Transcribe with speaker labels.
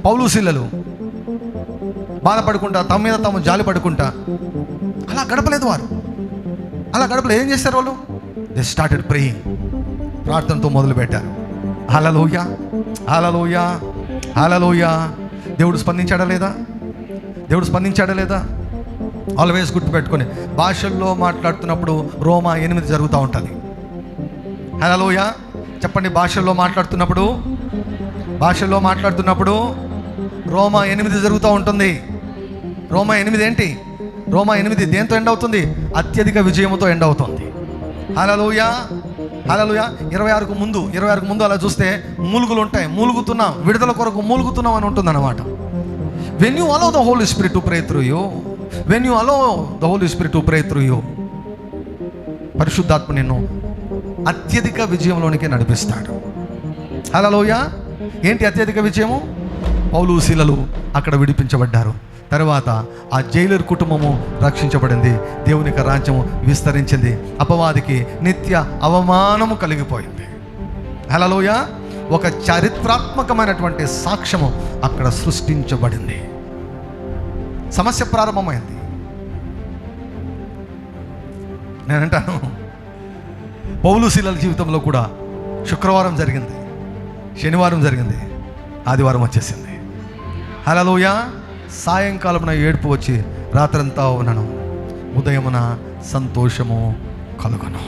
Speaker 1: పౌలు శీలలు బాధపడుకుంటా, తమ మీద తాము జాలి పడుకుంటా అలా గడపలేదు వారు. అలా గడపలేదు. ఏం చేశారు వాళ్ళు? They started praying. ప్రార్థనతో మొదలు పెట్టారు. హల్లెలూయా, హల్లెలూయా, హల్లెలూయా. దేవుడు స్పందించాడా లేదా? దేవుడు స్పందించాడా లేదా? ఆల్వేస్ గుర్తుపెట్టుకొని, భాషల్లో మాట్లాడుతున్నప్పుడు రోమా 8 జరుగుతూ ఉంటుంది. హల్లెలూయా చెప్పండి. భాషల్లో మాట్లాడుతున్నప్పుడు రోమా 8 జరుగుతూ ఉంటుంది. రోమా 8 ఏంటి? రోమా 8 దేంతో ఎండ్ అవుతుంది? అత్యధిక విజయంతో ఎండ్ అవుతుంది. హల్లెలూయా, హల్లెలూయా. 26కు ముందు అలా చూస్తే మూలుగులు ఉంటాయి. మూలుగుతున్నాం, విడుదల కొరకు మూలుగుతున్నాం అని ఉంటుంది అన్నమాట. When you allow the Holy Spirit to pray through you, పరిశుద్ధాత్మ నిన్ను అత్యధిక విజయంలోనికి నడిపిస్తాడు. హల్లెలూయా. ఏంటి అత్యధిక విజయము? పౌలు శీలలు అక్కడ విడిపించబడ్డారు. తర్వాత ఆ జైలర్ కుటుంబము రక్షించబడింది. దేవునికి రాజ్యము విస్తరించింది. అపవాదికి నిత్య అవమానము కలిగిపోయింది. హల్లెలూయా. ఒక చారిత్రాత్మకమైనటువంటి సాక్ష్యము అక్కడ సృష్టించబడింది. సమస్య ప్రారంభమైంది. నేనంటాను, పౌలు శీలల జీవితంలో కూడా శుక్రవారం జరిగింది, శనివారం జరిగింది, ఆదివారం వచ్చేసింది. హల్లెలూయా. సాయంకాలమున ఏడుపు వచ్చి రాత్రంతా ఉన్నాను, ఉదయమున సంతోషము కలుగును.